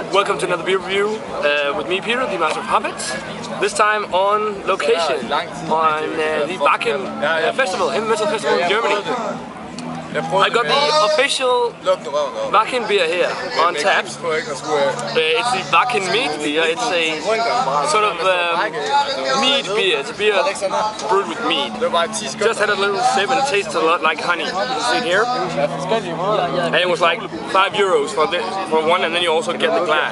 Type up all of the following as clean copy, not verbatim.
Welcome to another beer review with me, Peter, the master of habits. This time on location on the Wacken festival, heavy metal festival in Germany. I got the official Wacken beer here on tap. It's the Wacken meat beer. It's a sort of meat beer. It's a beer brewed with meat. Just had a little sip and it tastes a lot like honey. You can see it here. And it was like €5 for one, and then you also get the glass.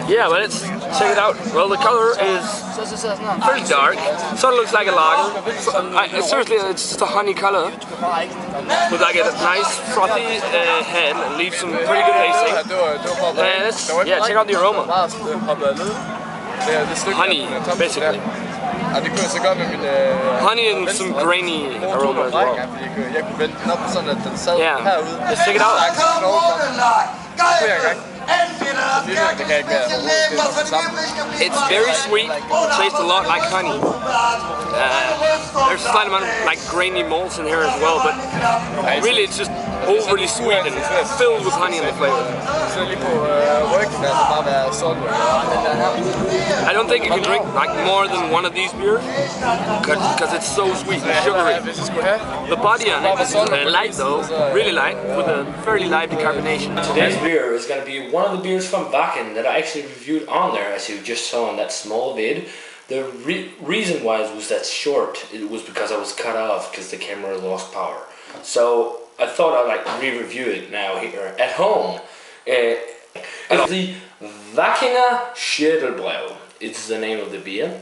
Yeah, but let's check it out. Well, the color is pretty dark. Sort of looks like a lager. Seriously, it's just a honey color with like a nice frothy head and leaves some pretty good tasting. Yeah, check out the aroma. Honey, basically. Honey and some grainy aroma as well. Yeah, let's check it out. It's very sweet, tastes a lot like honey. There's a slight amount of like grainy malts in here as well, but really it's just overly sweet and filled with honey in the flavor. I don't think you can drink like more than one of these beers because it's so sweet and sugary. The body on it is light though, really light, with a fairly light decarbonation. Today's beer is going to be one of the beers from Bakken that I actually reviewed on there, as you just saw in that small vid. The reason why it was that short, it was because I was cut off because the camera lost power. So I thought I'd like re-review it now here at home. It's the Wackinger Schädel Bräu. It's the name of the beer.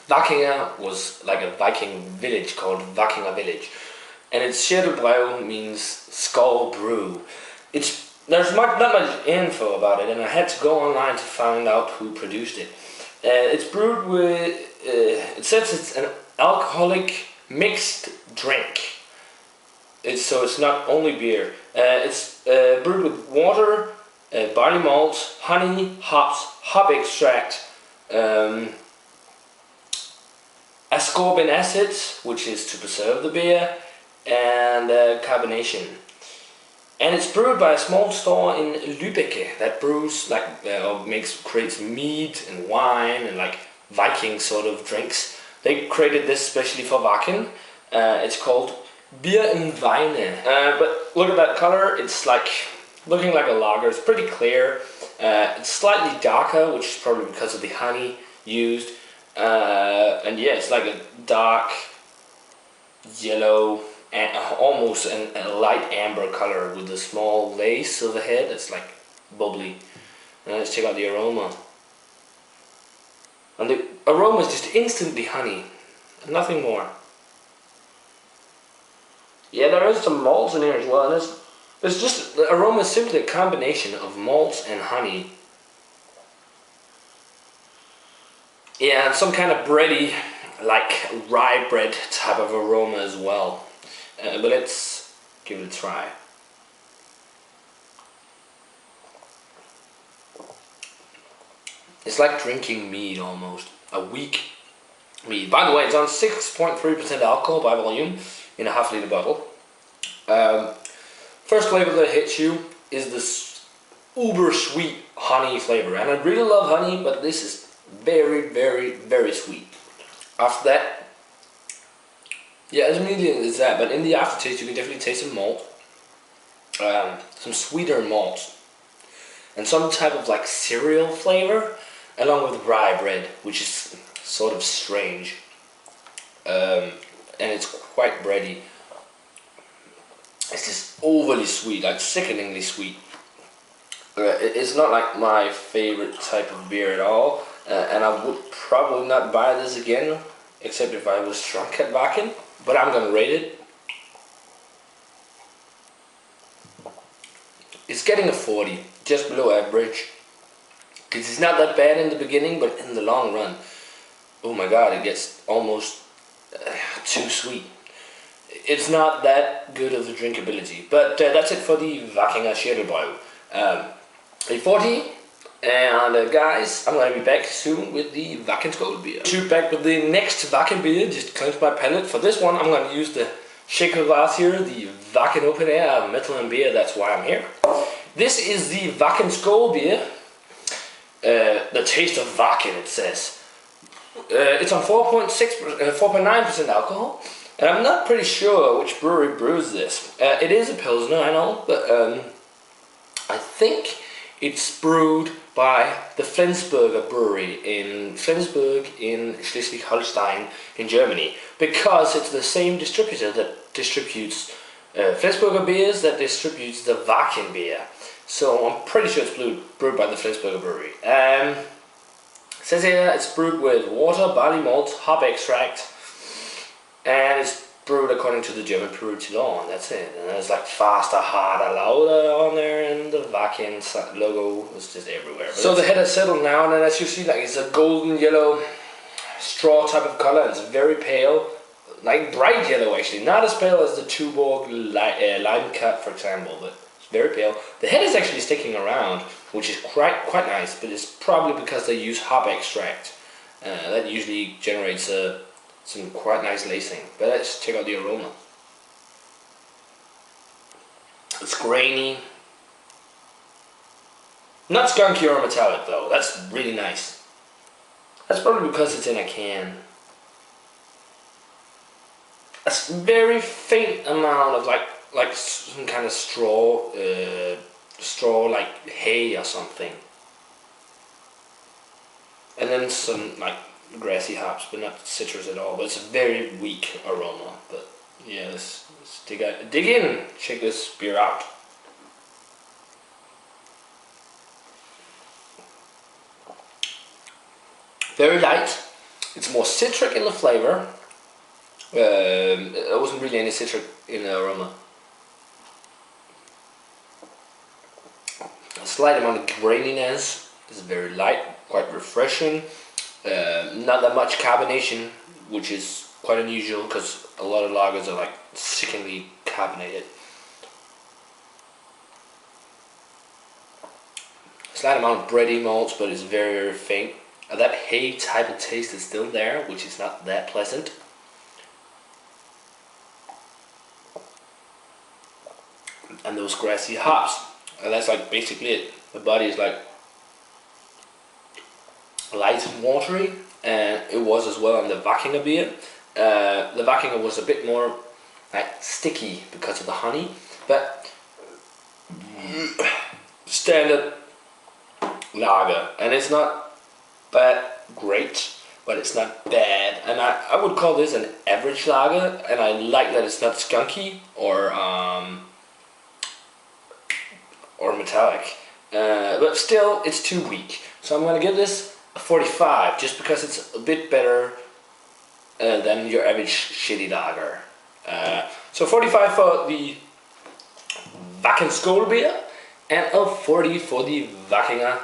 Wackinger was like a Viking village called Wackinger Village. And its Schädel Bräu means skull brew. There's not much info about it, and I had to go online to find out who produced it. It's brewed with, it says it's an alcoholic mixed drink. So it's not only beer. It's brewed with water, barley malt, honey, hops, hop extract, ascorbic acid, which is to preserve the beer, and carbonation. And it's brewed by a small store in Lübbecke that brews like creates mead and wine and like Viking sort of drinks. They created this especially for Wacken. It's called Beerenweine. But look at that color. It's like looking like a lager. It's pretty clear. It's slightly darker, which is probably because of the honey used. And yeah, it's like a dark yellow and almost a light amber color with a small lace of the head. It's like bubbly. And let's check out the aroma. And the aroma is just instantly honey, nothing more. Yeah, there is some malts in here as well. And it's just, the aroma is simply a combination of malts and honey. Yeah, and some kind of bready, like rye bread type of aroma as well. But let's give it a try. It's like drinking mead almost, a weak mead. By the way, it's on 6.3% alcohol by volume in a half-liter bottle. First flavor that hits you is this uber sweet honey flavor, and I really love honey, but this is very, very, very sweet. After that, yeah, as immediately as that, but in the aftertaste you can definitely taste some malt, some sweeter malt, and some type of like cereal flavor, along with rye bread, which is sort of strange, and it's quite bready. It's just overly sweet, like sickeningly sweet. It's not like my favorite type of beer at all, and I would probably not buy this again, except if I was drunk at Wacken. But I'm gonna rate it. It's getting a 40, just below average. Because it's not that bad in the beginning, but in the long run, oh my god, it gets almost too sweet. It's not that good of a drinkability. But that's it for the Wackinger Schädel Bräu. A 40. And guys, I'm going to be back soon with the Wacken Skoal Bier. Shoot back with the next Wacken beer, just cleanse my palate. For this one, I'm going to use the shaker glass here, the Wacken Open Air Metal and Beer, that's why I'm here. This is the Wacken Skoal Bier. The taste of Wacken, it says. It's on 4.9% alcohol, and I'm not pretty sure which brewery brews this. It is a Pilsener, I know, but I think it's brewed by the Flensburger Brewery in Flensburg in Schleswig, Holstein in Germany, because it's the same distributor that distributes Flensburger beers that distributes the Wacken beer. So I'm pretty sure it's brewed by the Flensburger Brewery. It says here it's brewed with water, barley malt, hop extract, and it's brewed according to the German brewery law, and that's it. And there's like faster, harder, louder on there, and the Wacken logo is just everywhere. But so the head has settled now, and as you see, like it's a golden yellow straw type of color. It's very pale, like bright yellow actually, not as pale as the Tuborg lime cut, for example, but it's very pale. The head is actually sticking around, which is quite nice, but it's probably because they use hop extract. That usually generates some quite nice lacing. But let's check out the aroma. It's grainy. Not skunky or metallic though, that's really nice. That's probably because it's in a can. A very faint amount of like some kind of straw like hay or something. And then some like grassy hops, but not citrus at all. But it's a very weak aroma. But yeah, let's dig in, check this beer out. Very light. It's more citric in the flavor. There wasn't really any citric in the aroma. A slight amount of graininess. It's very light, quite refreshing. Not that much carbonation, which is quite unusual because a lot of lagers are like sickeningly carbonated. A slight amount of bready malts, but it's very faint. That hay type of taste is still there, which is not that pleasant. And those grassy hops, and that's like basically it. The body is like light and watery, and it was as well on the Wackinger beer. The Wackinger was a bit more like sticky because of the honey, but standard lager, and it's not that great, but it's not bad, and I would call this an average lager, and I like that it's not skunky or metallic, but still it's too weak, so I'm gonna give this a 45, just because it's a bit better than your average shitty lager. So 45 for the Wacken Skoal Bier, and a 40 for the Wackinger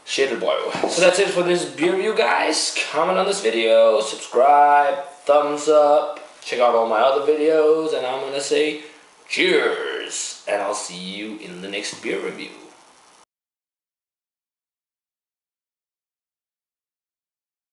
Schädel Bräu. So that's it for this beer review, guys. Comment on this video, subscribe, thumbs up, check out all my other videos, and I'm gonna say cheers, and I'll see you in the next beer review.